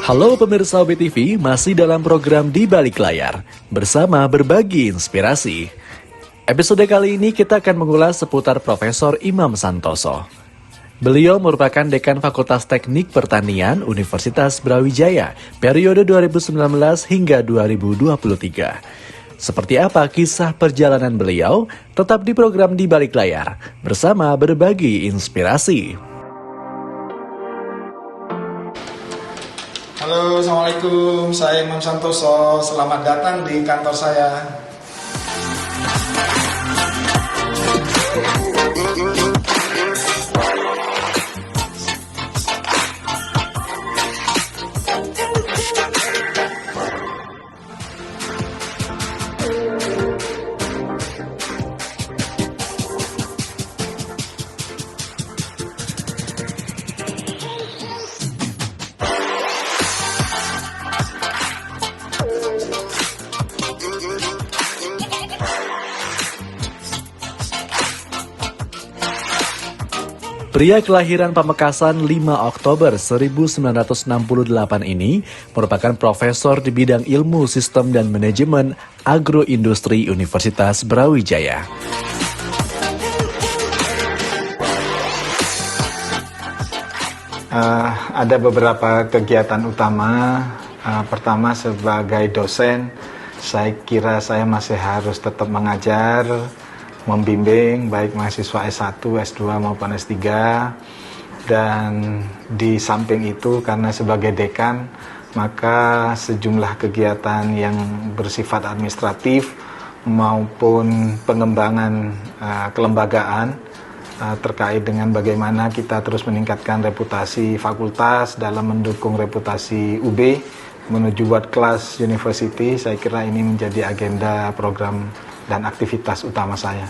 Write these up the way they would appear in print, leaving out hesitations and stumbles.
Halo pemirsa OBTV, masih dalam program Di Balik Layar, bersama berbagi inspirasi. Episode kali ini kita akan mengulas seputar Profesor Imam Santoso. Beliau merupakan Dekan Fakultas Teknik Pertanian Universitas Brawijaya, periode 2019 hingga 2023. Seperti apa kisah perjalanan beliau? Tetap di program Di Balik Layar, bersama berbagi inspirasi. Halo, Assalamualaikum. Saya Imam Santoso. Selamat datang di kantor saya. Pria kelahiran Pamekasan 5 Oktober 1968 ini merupakan profesor di bidang ilmu sistem dan manajemen agroindustri Universitas Brawijaya. Ada beberapa kegiatan utama. Pertama, sebagai dosen, saya kira saya masih harus tetap mengajar, membimbing baik mahasiswa S1, S2 maupun S3. Dan di samping itu, karena sebagai dekan, maka sejumlah kegiatan yang bersifat administratif maupun pengembangan kelembagaan terkait dengan bagaimana kita terus meningkatkan reputasi fakultas dalam mendukung reputasi UB menuju World Class University. Saya kira ini menjadi agenda program dan aktivitas utama saya.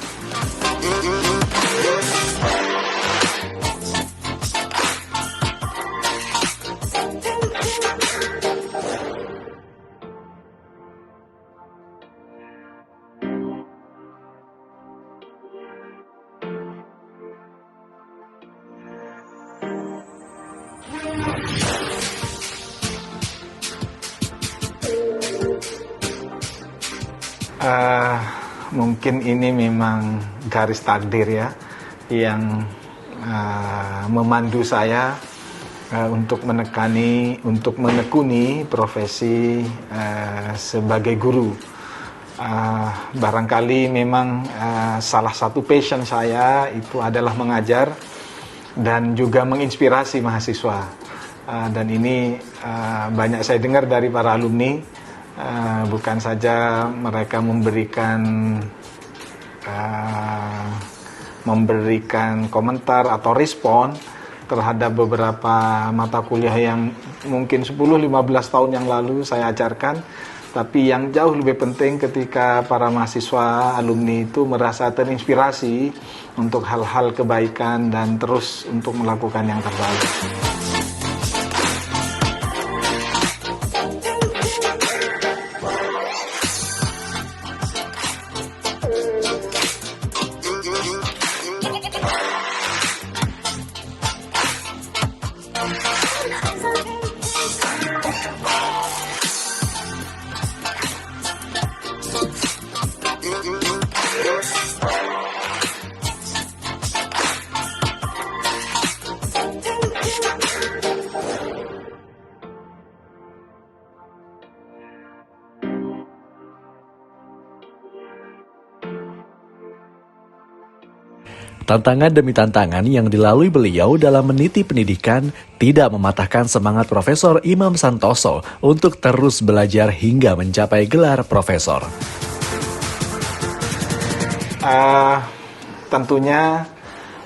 Mungkin ini memang garis takdir ya, yang memandu saya untuk menekuni profesi sebagai guru. Barangkali memang salah satu passion saya itu adalah mengajar dan juga menginspirasi mahasiswa. Dan ini banyak saya dengar dari para alumni. Bukan saja mereka memberikan komentar atau respon terhadap beberapa mata kuliah yang mungkin 10-15 tahun yang lalu saya ajarkan, tapi yang jauh lebih penting ketika para mahasiswa alumni itu merasa terinspirasi untuk hal-hal kebaikan dan terus untuk melakukan yang terbaik. Tantangan demi tantangan yang dilalui beliau dalam meniti pendidikan tidak mematahkan semangat Profesor Imam Santoso untuk terus belajar hingga mencapai gelar profesor. Tentunya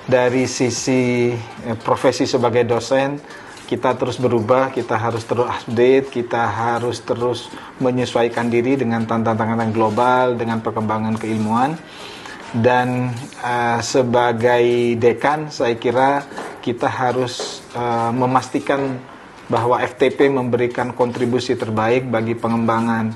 dari sisi profesi sebagai dosen, kita terus berubah, kita harus terus update, kita harus terus menyesuaikan diri dengan tantangan global, dengan perkembangan keilmuan. Dan sebagai dekan, saya kira kita harus memastikan bahwa FTP memberikan kontribusi terbaik bagi pengembangan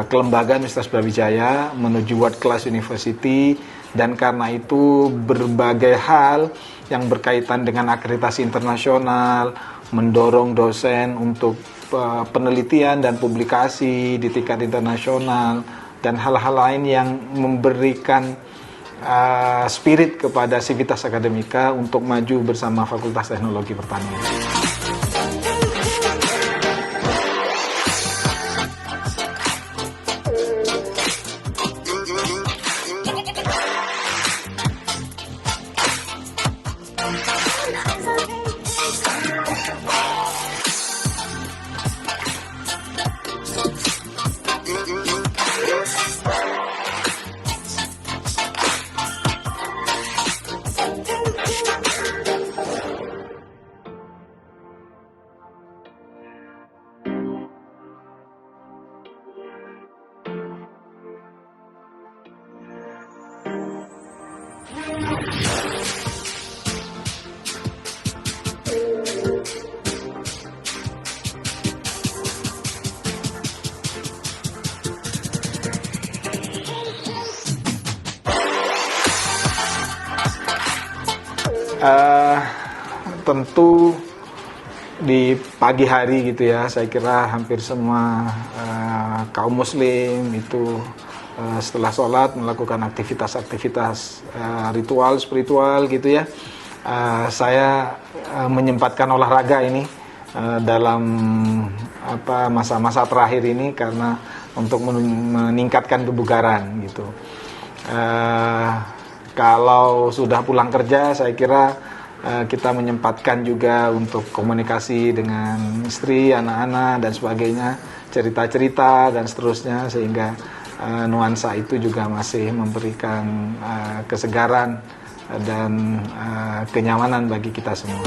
kelembagaan Universitas Brawijaya menuju World Class University. Dan karena itu berbagai hal yang berkaitan dengan akreditasi internasional, mendorong dosen untuk penelitian dan publikasi di tingkat internasional dan hal-hal lain yang memberikan spirit kepada Civitas Akademika untuk maju bersama Fakultas Teknologi Pertanian. Tentu di pagi hari gitu ya, saya kira hampir semua kaum muslim itu setelah sholat melakukan aktivitas-aktivitas ritual spiritual gitu ya. Saya menyempatkan olahraga ini dalam masa-masa terakhir ini karena untuk meningkatkan kebugaran gitu. Kalau sudah pulang kerja, saya kira kita menyempatkan juga untuk komunikasi dengan istri, anak-anak dan sebagainya, cerita-cerita dan seterusnya, sehingga nuansa itu juga masih memberikan kesegaran dan kenyamanan bagi kita semua.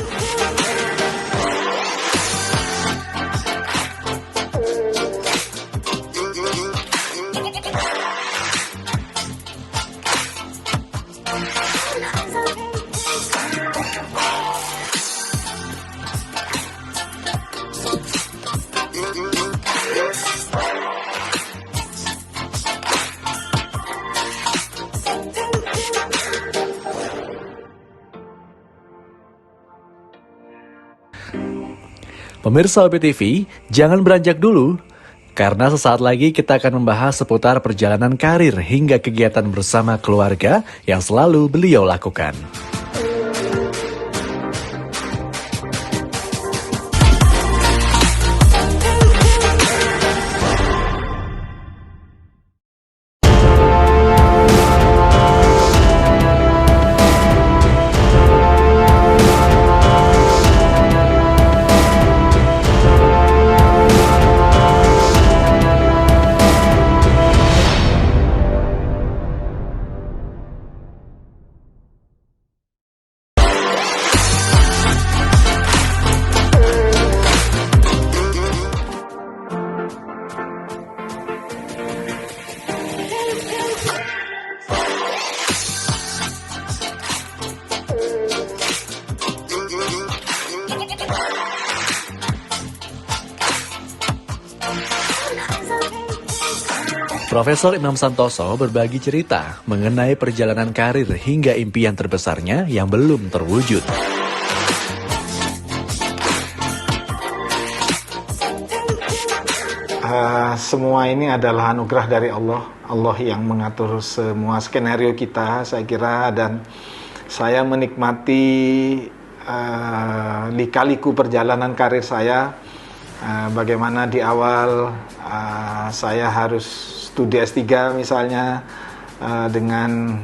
Pemirsa OPTV, jangan beranjak dulu, karena sesaat lagi kita akan membahas seputar perjalanan karir hingga kegiatan bersama keluarga yang selalu beliau lakukan. Profesor Imam Santoso berbagi cerita mengenai perjalanan karir hingga impian terbesarnya yang belum terwujud. Semua ini adalah anugerah dari Allah. Allah yang mengatur semua skenario kita, saya kira, dan saya menikmati lika-liku perjalanan karir saya. Bagaimana di awal saya harus studi S3 misalnya, dengan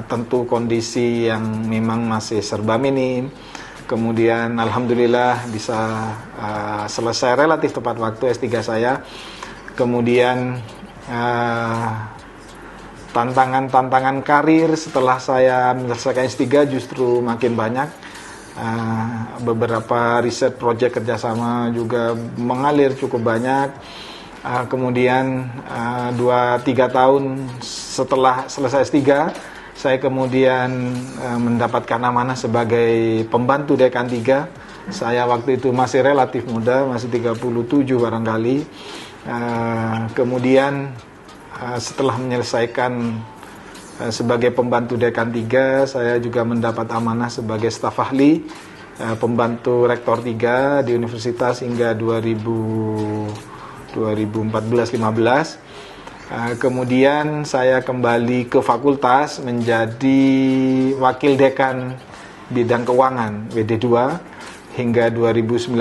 tentu kondisi yang memang masih serba minim. Kemudian alhamdulillah bisa selesai relatif tepat waktu S3 saya. Kemudian tantangan-tantangan karir setelah saya menyelesaikan S3 justru makin banyak. Beberapa riset proyek kerjasama juga mengalir cukup banyak. Kemudian 2-3 tahun setelah selesai S3, saya kemudian mendapatkan amanah sebagai pembantu dekan 3. Saya waktu itu masih relatif muda, masih 37 barangkali. Kemudian setelah menyelesaikan sebagai pembantu dekan 3, saya juga mendapat amanah sebagai staf ahli pembantu rektor 3 di universitas hingga 2014-15. Kemudian saya kembali ke fakultas menjadi wakil dekan bidang keuangan WD2 hingga 2019.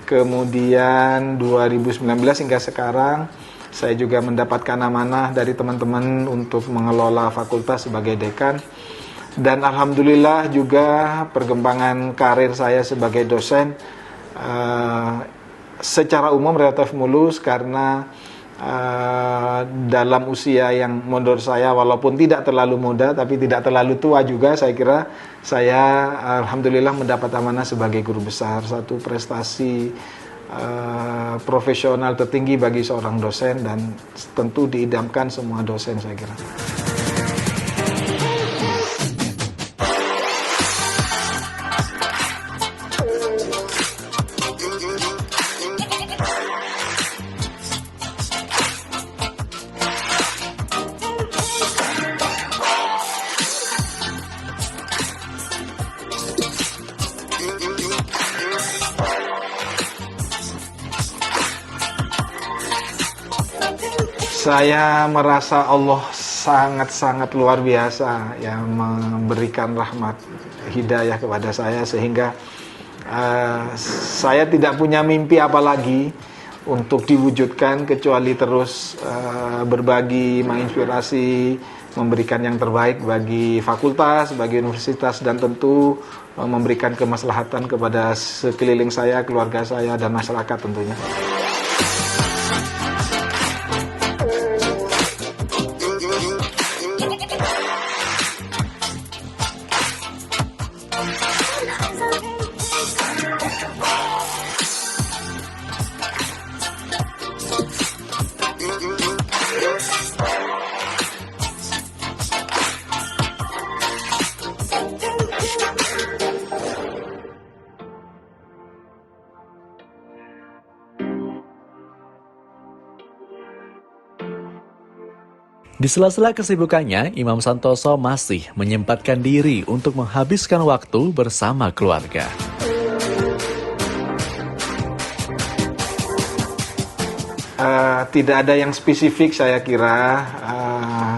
Kemudian 2019 hingga sekarang saya juga mendapatkan amanah dari teman-teman untuk mengelola fakultas sebagai dekan. Dan alhamdulillah juga perkembangan karir saya sebagai dosen secara umum relatif mulus karena dalam usia yang menurut saya walaupun tidak terlalu muda tapi tidak terlalu tua juga, saya kira saya alhamdulillah mendapat amanah sebagai guru besar, satu prestasi profesional tertinggi bagi seorang dosen dan tentu diidamkan semua dosen, saya kira. Saya merasa Allah sangat-sangat luar biasa yang memberikan rahmat hidayah kepada saya sehingga saya tidak punya mimpi apalagi untuk diwujudkan kecuali terus berbagi, menginspirasi, memberikan yang terbaik bagi fakultas, bagi universitas dan tentu memberikan kemaslahatan kepada sekeliling saya, keluarga saya dan masyarakat tentunya. Di sela-sela kesibukannya, Imam Santoso masih menyempatkan diri untuk menghabiskan waktu bersama keluarga. Tidak ada yang spesifik, saya kira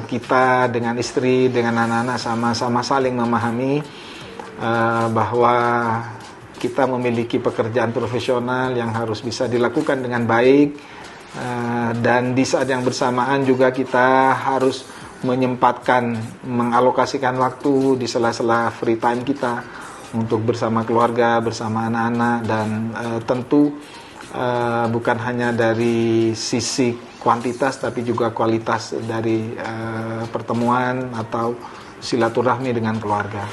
kita dengan istri, dengan anak-anak sama-sama saling memahami bahwa kita memiliki pekerjaan profesional yang harus bisa dilakukan dengan baik. Dan di saat yang bersamaan juga kita harus menyempatkan, mengalokasikan waktu di sela-sela free time kita untuk bersama keluarga, bersama anak-anak dan tentu bukan hanya dari sisi kuantitas tapi juga kualitas dari pertemuan atau silaturahmi dengan keluarga.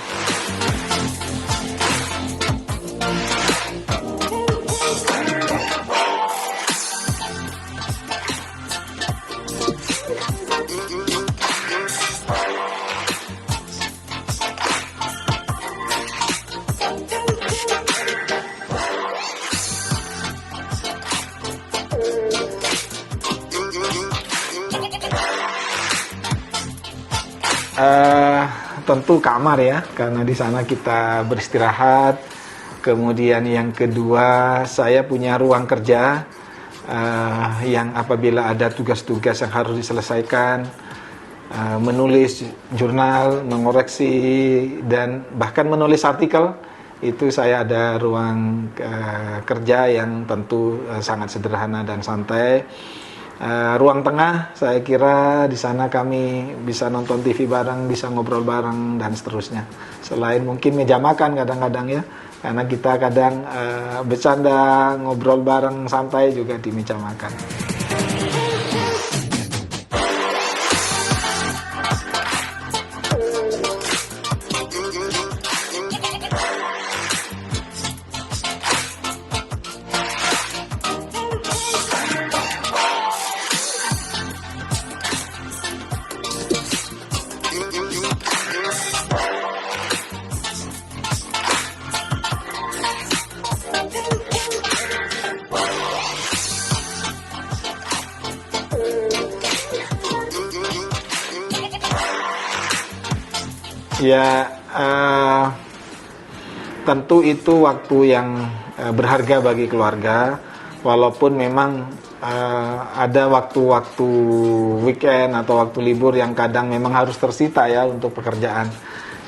Tentu kamar ya, karena di sana kita beristirahat. Kemudian yang kedua, saya punya ruang kerja yang apabila ada tugas-tugas yang harus diselesaikan, menulis jurnal, mengoreksi, dan bahkan menulis artikel, itu saya ada ruang kerja yang tentu sangat sederhana dan santai. Ruang tengah, saya kira di sana kami bisa nonton TV bareng, bisa ngobrol bareng dan seterusnya. Selain mungkin meja makan kadang-kadang ya, karena kita kadang bercanda, ngobrol bareng, santai juga di meja makan. Ya, tentu itu waktu yang berharga bagi keluarga, walaupun memang ada waktu-waktu weekend atau waktu libur yang kadang memang harus tersita ya untuk pekerjaan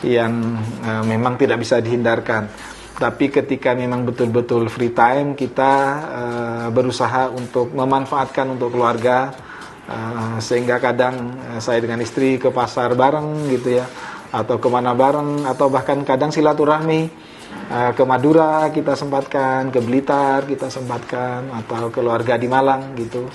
yang memang tidak bisa dihindarkan. Tapi ketika memang betul-betul free time, kita berusaha untuk memanfaatkan untuk keluarga, sehingga kadang saya dengan istri ke pasar bareng gitu ya, atau kemana bareng, atau bahkan kadang silaturahmi ke Madura kita sempatkan, ke Blitar kita sempatkan, atau keluarga di Malang gitu.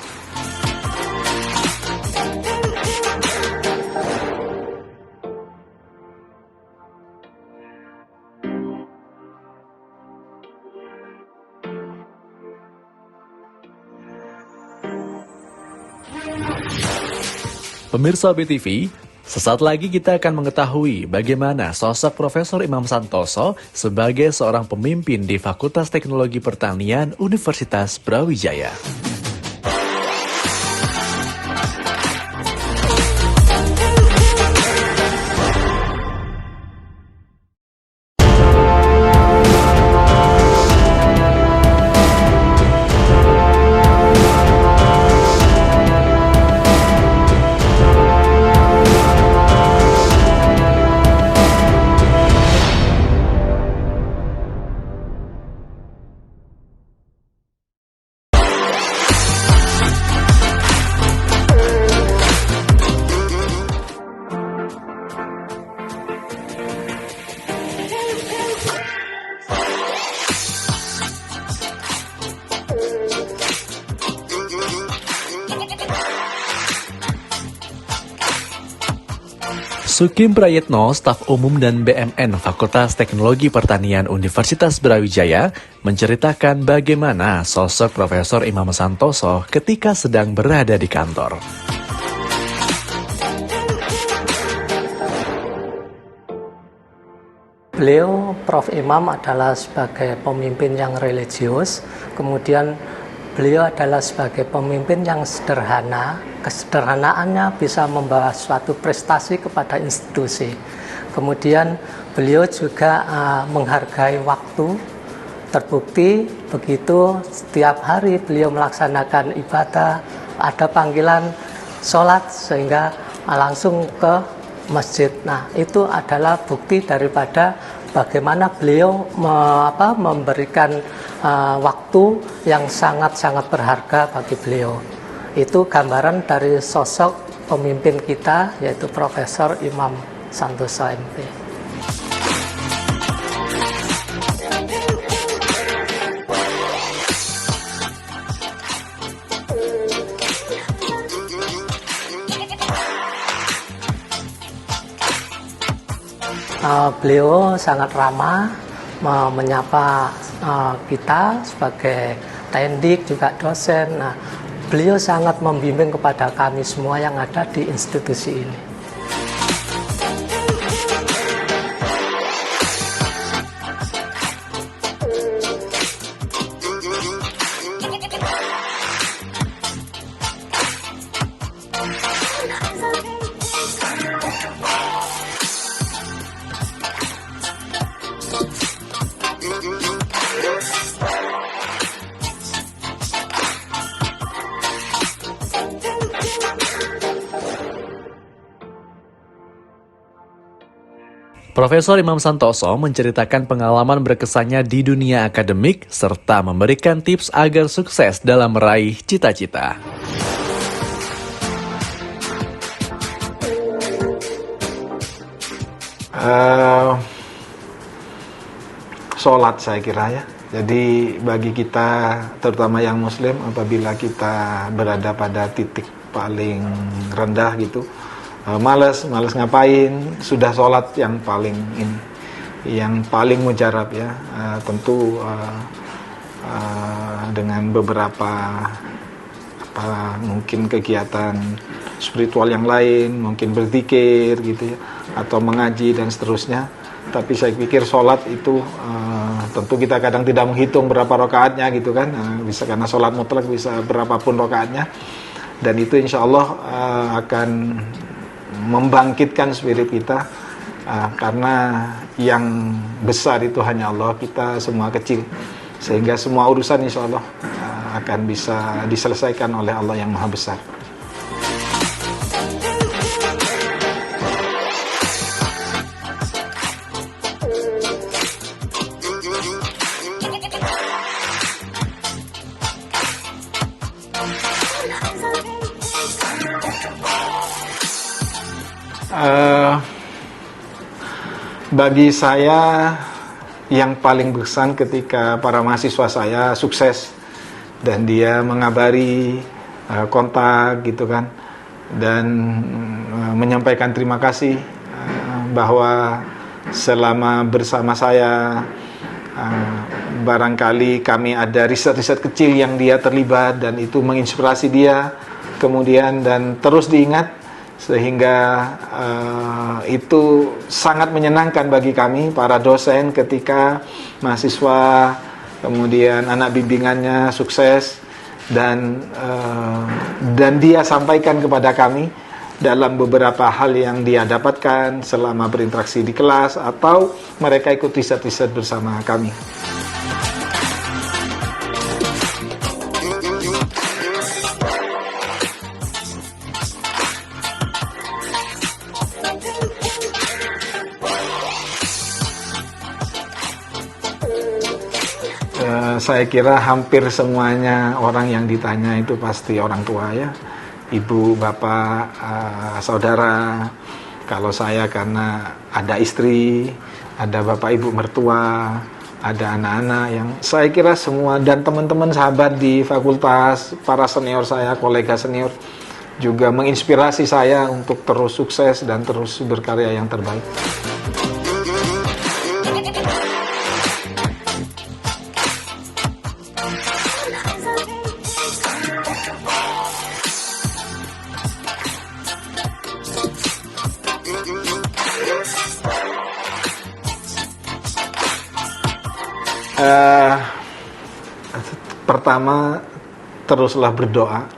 Pemirsa BTV, sesaat lagi kita akan mengetahui bagaimana sosok Profesor Imam Santoso sebagai seorang pemimpin di Fakultas Teknologi Pertanian Universitas Brawijaya. Sukim Prayitno, staf umum dan BMN Fakultas Teknologi Pertanian Universitas Brawijaya, menceritakan bagaimana sosok Profesor Imam Santoso ketika sedang berada di kantor. Beliau, Prof. Imam, adalah sebagai pemimpin yang religius, kemudian beliau adalah sebagai pemimpin yang sederhana. Kesederhanaannya bisa membawa suatu prestasi kepada institusi. Kemudian beliau juga menghargai waktu. Terbukti begitu setiap hari beliau melaksanakan ibadah, ada panggilan sholat sehingga langsung ke masjid. Nah, itu adalah bukti daripada bagaimana beliau memberikan waktu yang sangat-sangat berharga bagi beliau. Itu gambaran dari sosok pemimpin kita, yaitu Profesor Imam Santoso MP. Beliau sangat ramah, menyapa kita sebagai tendik juga dosen. Nah, beliau sangat membimbing kepada kami semua yang ada di institusi ini. Profesor Imam Santoso menceritakan pengalaman berkesannya di dunia akademik serta memberikan tips agar sukses dalam meraih cita-cita. Sholat saya kira ya. Jadi bagi kita terutama yang muslim, apabila kita berada pada titik paling rendah gitu, males ngapain, sudah sholat yang paling mujarab ya. Tentu dengan beberapa mungkin kegiatan spiritual yang lain, mungkin berzikir gitu ya, atau mengaji dan seterusnya. Tapi saya pikir sholat itu tentu kita kadang tidak menghitung berapa rakaatnya gitu kan, bisa karena sholat mutlak bisa berapapun rakaatnya, dan itu insya Allah akan membangkitkan spirit kita karena yang besar itu hanya Allah, kita semua kecil, sehingga semua urusan insya Allah akan bisa diselesaikan oleh Allah yang Maha Besar. Bagi saya yang paling berkesan ketika para mahasiswa saya sukses dan dia mengabari kontak gitu kan, dan menyampaikan terima kasih bahwa selama bersama saya barangkali kami ada riset-riset kecil yang dia terlibat dan itu menginspirasi dia kemudian dan terus diingat, sehingga itu sangat menyenangkan bagi kami para dosen ketika mahasiswa kemudian anak bimbingannya sukses dan dia sampaikan kepada kami dalam beberapa hal yang dia dapatkan selama berinteraksi di kelas atau mereka ikut riset-riset bersama kami. Saya kira hampir semuanya orang yang ditanya itu pasti orang tua ya, ibu, bapak, saudara. Kalau saya karena ada istri, ada bapak ibu mertua, ada anak-anak yang saya kira semua, dan teman-teman sahabat di fakultas, para senior saya, kolega senior juga menginspirasi saya untuk terus sukses dan terus berkarya yang terbaik. Pertama, teruslah berdoa,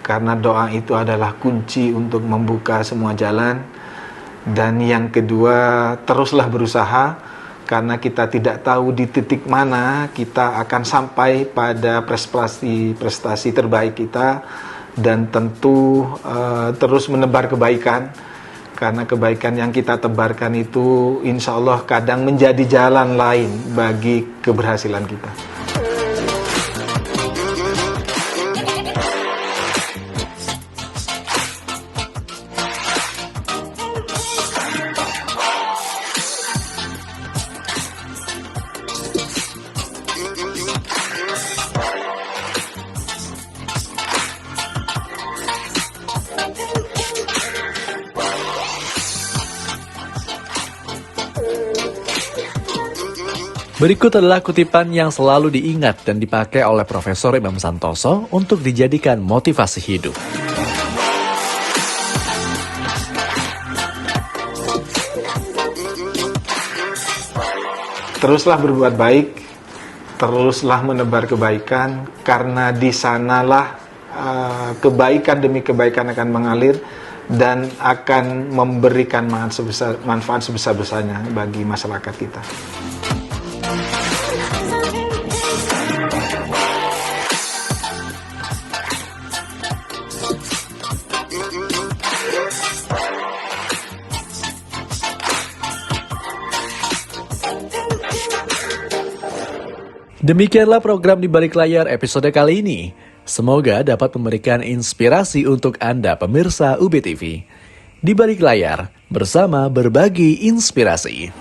karena doa itu adalah kunci untuk membuka semua jalan. Dan yang kedua, teruslah berusaha, karena kita tidak tahu di titik mana kita akan sampai pada prestasi terbaik kita. Dan tentu terus menebar kebaikan, karena kebaikan yang kita tebarkan itu insya Allah kadang menjadi jalan lain bagi keberhasilan kita. Berikut adalah kutipan yang selalu diingat dan dipakai oleh Profesor Imam Santoso untuk dijadikan motivasi hidup. Teruslah berbuat baik, teruslah menebar kebaikan, karena di sanalah kebaikan demi kebaikan akan mengalir dan akan memberikan manfaat sebesar-besarnya bagi masyarakat kita. Demikianlah program Di Balik Layar episode kali ini. Semoga dapat memberikan inspirasi untuk Anda pemirsa UBTV. Di Balik Layar, bersama berbagi inspirasi.